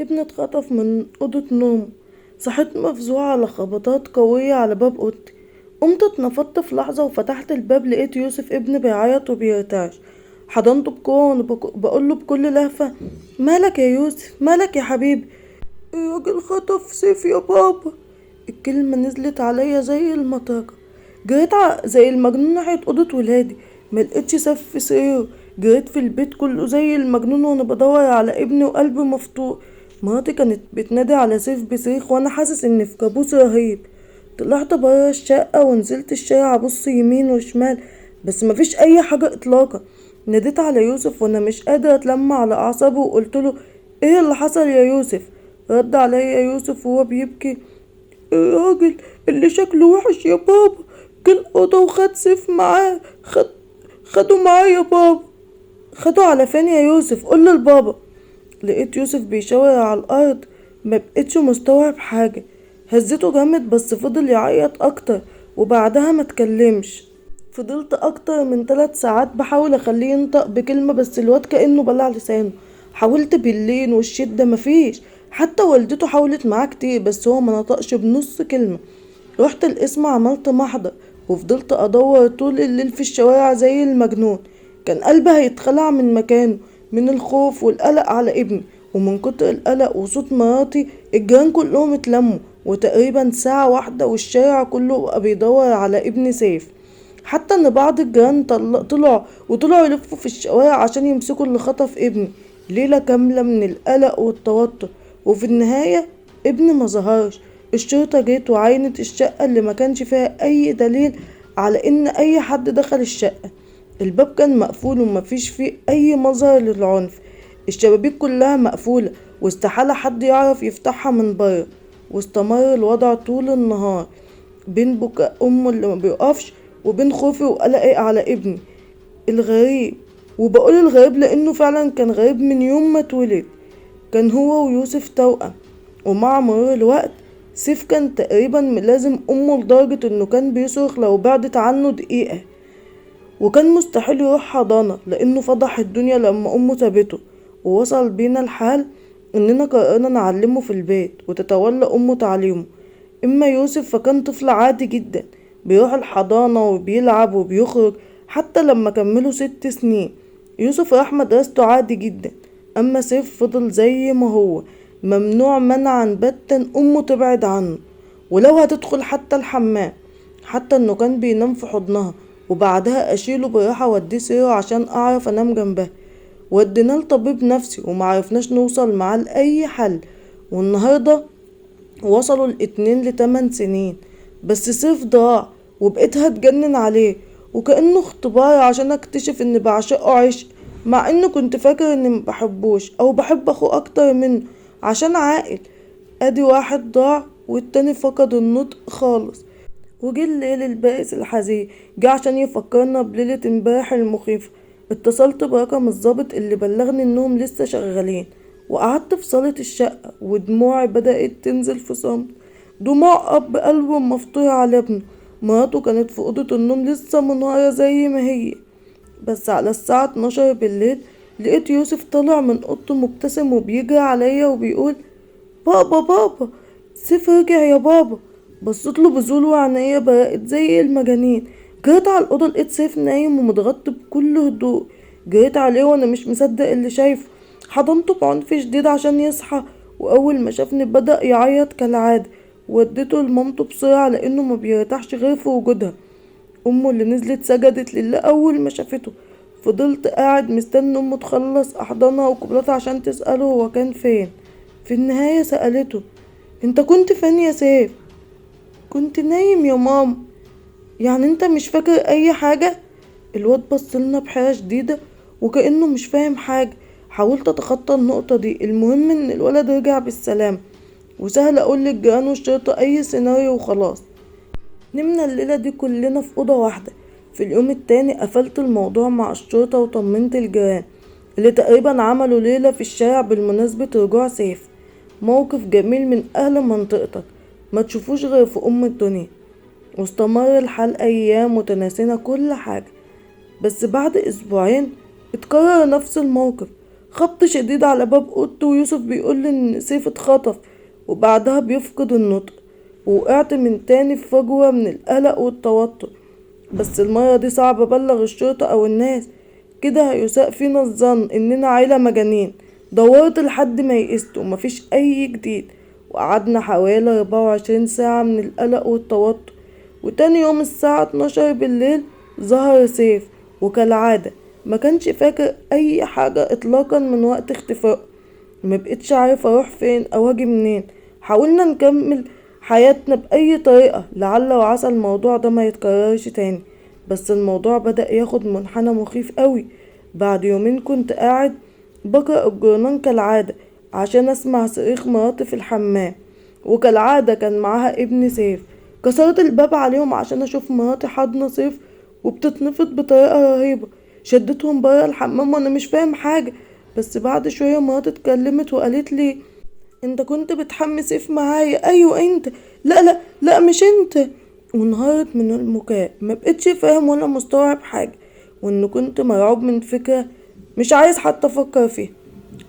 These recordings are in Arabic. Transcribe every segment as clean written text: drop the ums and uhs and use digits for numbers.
ابني اتخطف من أوضة نومه. صحيت مفزوعة على خبطات قوية على باب أوضتي. قمت اتنفضت في لحظة وفتحت الباب، لقيت يوسف ابني بيعيط وبيرتعش. حضنته بقوة وانا بقوله بكل لهفة: مالك يا يوسف، مالك يا حبيبي؟ الراجل خطف سيف يا بابا. الكلمة نزلت عليا زي المطرقة. جريت زي المجنون ناحية أوضة ولادي. ملقتش سيف في سريره. جريت في البيت كله زي المجنون وانا بدور على ابني وقلبي مفتوح. مراتي كانت بتنادي على سيف بصريخ وانا حاسس اني في كابوس رهيب. طلعت برا الشقة ونزلت الشارع ابص يمين وشمال، بس مفيش اي حاجة اطلاقا. ناديت على يوسف وانا مش قادرة اتلم على اعصابه وقلتله: ايه اللي حصل يا يوسف؟ رد عليا يوسف وهو بيبكي: الراجل اللي شكله وحش يا بابا كل اوضه وخد سيف معاه. خدوا معاه يا بابا. خدوا على فين يا يوسف؟ قول لبابا. لقيت يوسف بيشاور على الارض. ما بقتش مستوعب حاجه. هزيته جامد بس فضل يعيط اكتر، وبعدها ما تكلمش. فضلت اكتر من 3 ساعات بحاول اخليه ينطق بكلمة، بس الواد كأنه بلع لسانه. حاولت باللين والشدة مفيش. حتى والدته حاولت معاه كتير بس هو ما نطقش بنص كلمة. رحت القسم عملت محضر، وفضلت ادور طول الليل في الشوارع زي المجنون. كان قلبي هيتخلع من مكانه من الخوف والقلق على ابني. ومن كتر القلق وصوت مراتي الجيران كلهم اتلموا، وتقريبا ساعة واحدة والشارع كله بقى بيدور على ابن سيف. حتى ان بعض الجيران طلعوا يلفوا في الشوارع عشان يمسكوا اللي خطف ابني. ليلة كاملة من القلق والتوتر، وفي النهاية ابني ما ظهرش. الشرطة جت وعاينت الشقة اللي ما كانش فيها اي دليل على ان اي حد دخل الشقة. الباب كان مقفول ومفيش فيه اي مظهر للعنف. الشبابيك كلها مقفولة واستحالة حد يعرف يفتحها من بره. واستمر الوضع طول النهار، بين بكاء امه اللي ما بيقفش وبين خوفي وقلقي على ابني الغريب. وبقول الغريب لانه فعلا كان غريب من يوم ما اتولد. كان هو ويوسف توأم. ومع مرور الوقت سيف كان تقريبا ملازم امه لدرجة انه كان بيصرخ لو بعدت عنه دقيقة. وكان مستحيل يروح حضانة لانه فضح الدنيا لما امه سابته. ووصل بينا الحال اننا قررنا نعلمه في البيت وتتولى امه تعليمه. اما يوسف فكان طفل عادي جدا، بيروح الحضانة وبيلعب وبيخرج حتى لما كملوا 6 سنين. يوسف راح مدرسته عادي جدا. اما سيف فضل زي ما هو، ممنوع منعا باتا امه تبعد عنه، ولو هتدخل حتى الحمام. حتى انه كان بينام في حضنها وبعدها اشيله براحة واديه سريره عشان اعرف انام جنبها. وديناه لطبيب نفسي ومعرفناش نوصل معاه لأي حل. والنهاردة وصلوا الاتنين ل8 سنين. بس سيف ضاع وبقيت هتجنن عليه، وكأنه اختبار عشان اكتشف اني بعشقه عشق، مع اني كنت فاكر اني مبحبوش او بحب اخوه اكتر منه عشان عاقل. ادي واحد ضاع والتاني فقد النطق خالص. وجه الليل البائس الحزين، جه عشان يفكرنا بليلة امبارح المخيفة. اتصلت برقم الضابط اللي بلغني انهم لسه شغالين، وقعدت في صالة الشقة ودموعي بدأت تنزل في صمت. دموع اب قلبه مفتوح على ابنه. مراته كانت في اوضة النوم لسه منهارة زي ما هي. بس على الساعة 12 بالليل لقيت يوسف طالع من اوضته مبتسم وبيجري عليا وبيقول: بابا بابا، سيف رجع يا بابا. بصيتله بذهول وعينيا برقت زي المجانين. جريت على الأوضة لقيت سيف نايم ومتغطي بكل هدوء. جريت عليه وانا مش مصدق اللي شايفه. حضنته بعنف شديد عشان يصحى، واول ما شافني بدأ يعيط كالعادة. وديته لمامته بسرعة لانه ما بيرتاحش غير في وجودها. امه اللي نزلت سجدت لله اول ما شافته. فضلت قاعد مستني امه تخلص احضانها وقبلتها عشان تسأله هو كان فين. في النهاية سألته: انت كنت فين يا سيف؟ كنت نايم يا ماما. يعني انت مش فاكر اي حاجة؟ الواد بصلنا بحيرة شديدة وكأنه مش فاهم حاجة. حاولت اتخطى النقطة دي. المهم ان الولد رجع بالسلام، وسهل اقول للجيران والشرطة اي سيناريو وخلاص. نمنا الليلة دي كلنا في أوضة واحدة. في اليوم التاني قفلت الموضوع مع الشرطة وطمنت الجيران اللي تقريبا عملوا ليلة في الشارع بالمناسبة رجوع سيف. موقف جميل من أهل منطقتك ما تشوفوش غير في الدنيا. واستمر الحال أيام وتناسينا كل حاجة. بس بعد أسبوعين اتكرر نفس الموقف. خبط شديد على باب اوضته، ويوسف بيقول ان سيف اتخطف، وبعدها بيفقد النطق. ووقعت من تاني في فجوة من القلق والتوتر. بس المرة دي صعب ابلغ الشرطة او الناس، كده هيساء فينا الظن اننا عيلة مجانين. دورت لحد ما يئست ومفيش اي جديد، وقعدنا حوالي 24 ساعة من القلق والتوتر. وتاني يوم الساعة 12 بالليل ظهر سيف، وكالعادة ما كانش فاكر اي حاجة اطلاقا من وقت اختفائه. ما بقتش عارفة اروح فين او اجي منين. حاولنا نكمل حياتنا بأي طريقة، لعل وعسى الموضوع ده ما يتكررش تاني. بس الموضوع بدأ ياخد منحنى مخيف قوي. بعد يومين كنت قاعد بقرأ الجورنان كالعادة عشان اسمع صريخ مراتي في الحمام، وكالعادة كان معاها ابن سيف. كسرت الباب عليهم عشان اشوف مراتي حاضنة سيف وبتتنفض بطريقة رهيبة. شدتهم برا الحمام وانا مش فاهم حاجة. بس بعد شوية مراتي اتكلمت وقالت لي: انت كنت بتحمي سيف معايا. ايوه انت. لا لا لا مش انت. وانهارت من البكاء. ما بقتش فاهم ولا مستوعب حاجة، وان كنت مرعوب من فكرة مش عايز حتى افكر فيها.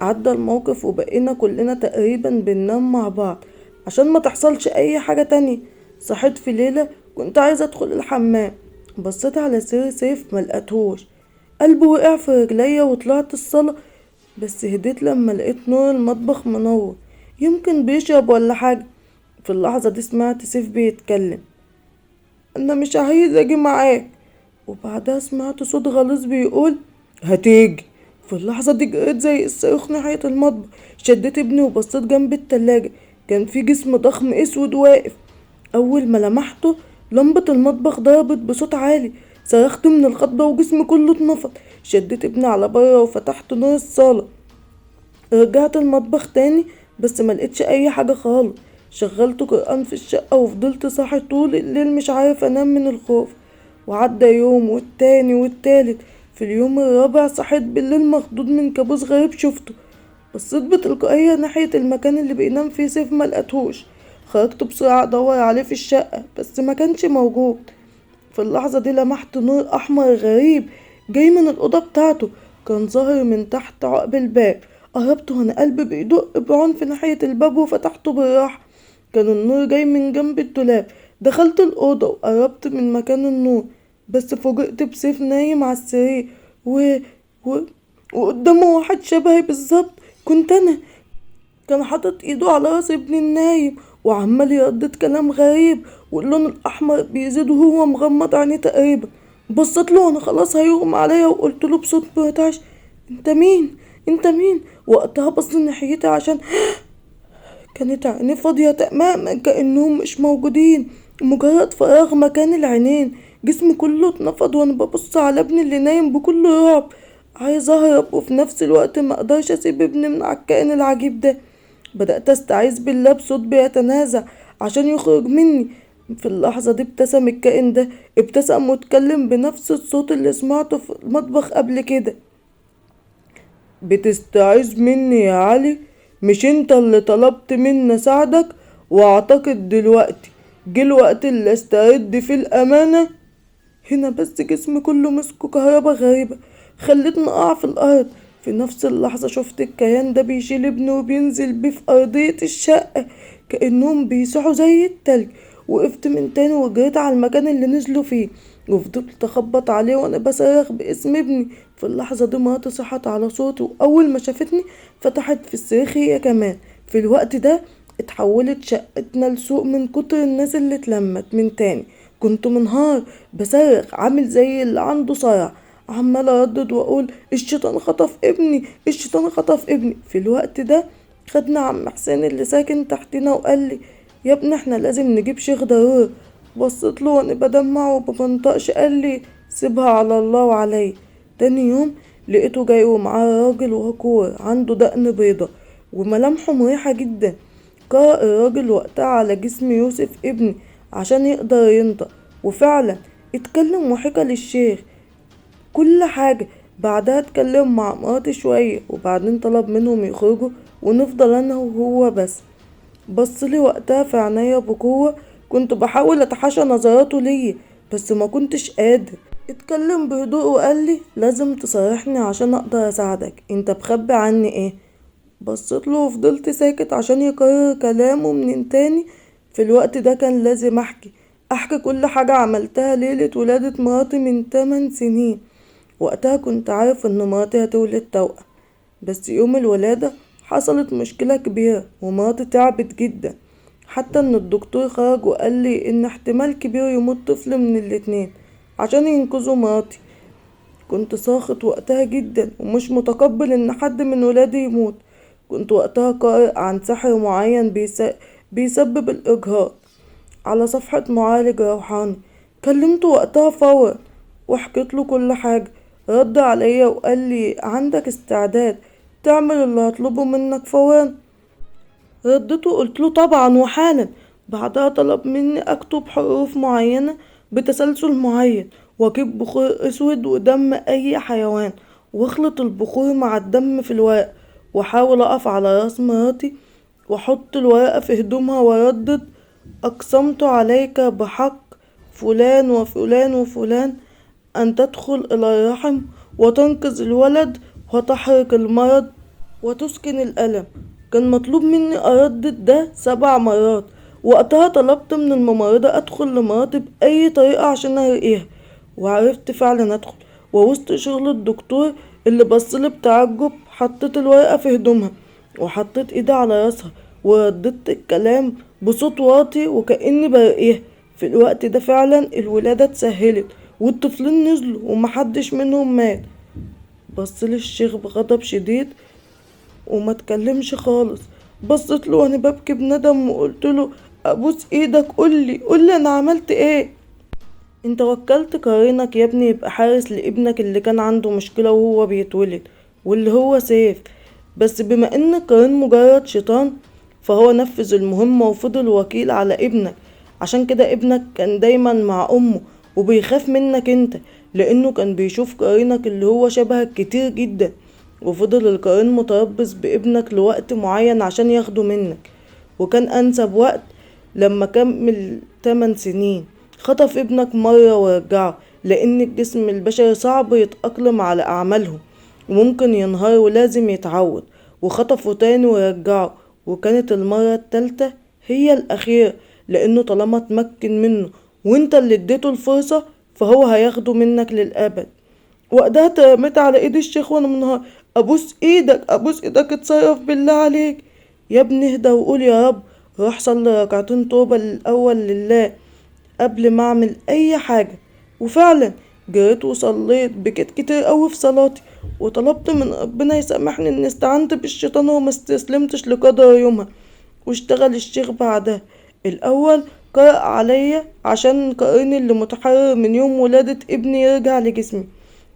عدى الموقف وبقينا كلنا تقريبا بننام مع بعض عشان ما تحصلش اي حاجة تانية. صحيت في ليلة كنت عايزة ادخل الحمام، بصيت على سرير سيف ملقتهوش. قلبي وقع في رجليا وطلعت الصالة. بس هديت لما لقيت نور المطبخ منور، يمكن بيشرب ولا حاجة. في اللحظة دي سمعت سيف بيتكلم: انا مش عايز اجي معاك. وبعدها سمعت صوت غليظ بيقول: هتيجي. في اللحظة دي جريت زي الصاروخ ناحية المطبخ. شديت ابني وبصيت جنب التلاجة، كان في جسم ضخم اسود واقف. اول ما لمحته لمبة المطبخ ضربت بصوت عالي. صرخت من الخضة وجسمي كله اتنفض. شديت ابني على بره وفتحت نور الصالة. رجعت المطبخ تاني بس ما لقيتش اي حاجة خالص. شغلت قرآن في الشقة وفضلت صاحي طول الليل مش عارف انام من الخوف. وعدى يوم والتاني والتالت. في اليوم الرابع صحيت بالليل مخضوض من كابوس غريب شفته. بصيت بتلقائية ناحية المكان اللي بينام فيه سيف، ما لقيتهوش. خرجت بسرعة ادور عليه في الشقة بس ما كانش موجود. في اللحظة دي لمحت نور احمر غريب جاي من الأوضة بتاعته، كان ظاهر من تحت عقب الباب. قربت وانا قلبي بيدق بعنف ناحية الباب وفتحته بالراحة. كان النور جاي من جنب الدولاب. دخلت الأوضة وقربت من مكان النور، بس فوجئت بسيف نايم على السرير و... وقدامه واحد شبهي بالظبط. كنت أنا. كان حاطط ايده على راس ابني النايم وعمال يردد كلام غريب، واللون الأحمر بيزيد وهو مغمض عينيه تقريبا. بصيت له وانا خلاص هيغمى عليا وقلت له بصوت مرتعش: انت مين؟ انت مين؟ وقتها بص ناحيتي عشان كانت عينيه فاضية تماما كأنهم مش موجودين، مجرد فراغ مكان العينين. جسمي كله اتنفض وانا ببص على ابني اللي نايم بكل رعب. عايز اهرب وفي نفس الوقت ما اقدرش اسيب ابني من على الكائن العجيب ده. بدأت استعيذ بالله بصوت بيتنازع عشان يخرج مني. في اللحظة دي ابتسم الكائن ده، ابتسم واتكلم بنفس الصوت اللي سمعته في المطبخ قبل كده: بتستعيذ مني يا علي؟ مش انت اللي طلبت مني اساعدك؟ واعتقد دلوقتي جه الوقت اللي استرد فيه الامانة. هنا بس جسمي كله مسكه كهربا غريبة خلتني اقع في الارض. في نفس اللحظة شفت الكيان ده بيشيل ابنه وبينزل بيه في ارضية الشقة كأنهم بيسحوا زي التلج. وقفت من تاني وجريت على المكان اللي نزلوا فيه، وفضلت اخبط عليه وانا بصرخ باسم ابني. في اللحظة دي مراتي صحت على صوتي، واول ما شافتني فتحت في الصريخ هي كمان. في الوقت ده اتحولت شقتنا لسوق من كتر الناس اللي اتلمت من تاني. كنت منهار بصرخ عامل زي اللي عنده صرع، عمال اردد واقول: الشيطان خطف ابني، الشيطان خطف ابني. في الوقت ده خدنا عم حسين اللي ساكن تحتنا وقال لي: يا ابني احنا لازم نجيب شيخ ضروري. بصيت له وانا بدمع وبمنطقش. قال لي: سيبها على الله وعلي. تاني يوم لقيته جاي ومعاه راجل وهكور عنده دقن بيضة وملامحه مريحة جدا. قرأ الراجل وقتها على جسم يوسف ابني عشان يقدر ينطق، وفعلا اتكلم وحكى للشيخ كل حاجة. بعدها اتكلم مع مراتي شوية وبعدين طلب منهم يخرجوا ونفضل انا وهو بس. بصلي وقتها في عينيا بقوة. كنت بحاول اتحاشى نظراته ليا بس ما كنتش قادر. اتكلم بهدوء وقال لي لازم تصارحني عشان اقدر اساعدك، انت مخبي عني ايه؟ بصيت له وفضلت ساكت عشان يكرر كلامه من تاني. في الوقت ده كان لازم احكي كل حاجة عملتها ليلة ولادة مراتي من 8 سنين. وقتها كنت عارف ان مراتي هتولد توأم، بس يوم الولادة حصلت مشكلة كبيرة ومراتي تعبت جدا، حتى ان الدكتور خرج وقال لي ان احتمال كبير يموت طفل من الاتنين عشان ينقذوا مراتي. كنت ساخط وقتها جدا ومش متقبل ان حد من ولادي يموت. كنت وقتها قارئ عن سحر معين بيسبب الإجهاض على صفحة معالج روحاني. كلمته وقتها فورا وحكيت له كل حاجة. رد عليا وقال لي عندك استعداد تعمل اللي هطلبه منك فورا؟ ردته قلت له طبعا وحالا. بعدها طلب مني اكتب حروف معينة بتسلسل معين، واجيب بخور اسود ودم اي حيوان، واخلط البخور مع الدم في الورق، واحاول اقف على راس مراتي واحط الورقة في هدومها واردد اقسمت عليك بحق فلان وفلان وفلان ان تدخل الى الرحم وتنقذ الولد وتحرق المرض وتسكن الألم. كان مطلوب مني أردد ده 7 مرات. وقتها طلبت من الممرضة أدخل لمراتي بأي طريقة عشان أرقيها، وعرفت فعلا أدخل. ووسط شغل الدكتور اللي بصلي بتعجب حطيت الورقة في هدومها وحطيت ايدي على راسها ورددت الكلام بصوت واطي وكأني برقيها. في الوقت ده فعلا الولادة اتسهلت والطفلين نزلوا ومحدش منهم مات. بصلي الشيخ بغضب شديد وما تكلمش خالص. بصيت له وانا ببكي بندم وقلت له ابوس ايدك قولي انا عملت ايه؟ انت وكلت قرينك يا ابني يبقى حارس لابنك اللي كان عنده مشكلة وهو بيتولد واللي هو سيف. بس بما ان قرين مجرد شيطان فهو نفذ المهمة وفضل وكيل على ابنك. عشان كده ابنك كان دايما مع امه وبيخاف منك انت، لانه كان بيشوف قرينك اللي هو شبهك كتير جدا. وفضل القرين متربص بابنك لوقت معين عشان ياخده منك، وكان انسب وقت لما كمل 8 سنين. خطف ابنك مرة ورجعه، لان الجسم البشري صعب يتأقلم على اعمالهم وممكن ينهار ولازم يتعود. وخطفه تاني ورجعه، وكانت المرة التالتة هي الأخيرة، لأنه طالما اتمكن منه وانت اللي اديته الفرصة فهو هياخده منك للأبد. وقتها اترميت على ايد الشيخ وانا منهار. ابوس ايدك اتصرف بالله عليك يا ابني، اهدى وقول يا رب. روح صلي ركعتين توبة الاول لله قبل ما اعمل اي حاجة. وفعلا جريت وصليت، بكيت كتير قوي في صلاتي وطلبت من ربنا يسامحني اني استعنت بالشيطان وما استسلمتش لقدر يومها. واشتغل الشيخ بعدها. الاول قرأ عليا عشان قريني اللي متحرر من يوم ولادة ابني يرجع لجسمي،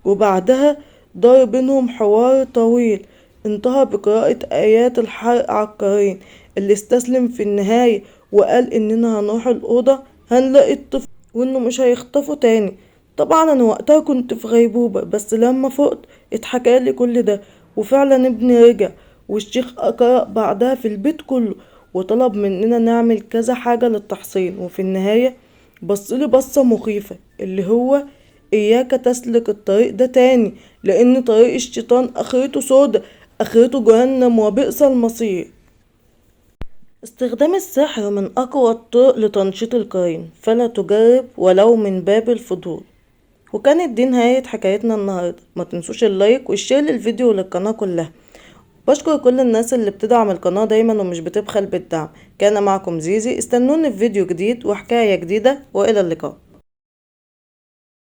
وبعدها دار بينهم حوار طويل انتهى بقراءة آيات الحرق على القرين اللي استسلم في النهاية وقال إننا هنروح الأوضة هنلاقي الطفل وإنه مش هيخطفه تاني. طبعا أنا وقتها كنت في غيبوبة، بس لما فقت اتحكالي كل ده وفعلا ابني رجع. والشيخ قرأ بعدها في البيت كله وطلب مننا نعمل كذا حاجة للتحصين. وفي النهاية بصلي بصة مخيفة اللي هو إياك تسلك الطريق ده تاني، لأن طريق الشيطان آخرته سودا، آخرته جهنم وبئس المصير. استخدام السحر من أقوى الطرق لتنشيط القرين، فلا تجرب ولو من باب الفضول. وكانت دي نهاية حكايتنا النهاردة. ما تنسوش اللايك والشير للفيديو وللقناة كلها. بشكر كل الناس اللي بتدعم القناة دايما ومش بتبخل بالدعم. كان معكم زيزي، استنوني في فيديو جديد وحكاية جديدة، وإلى اللقاء.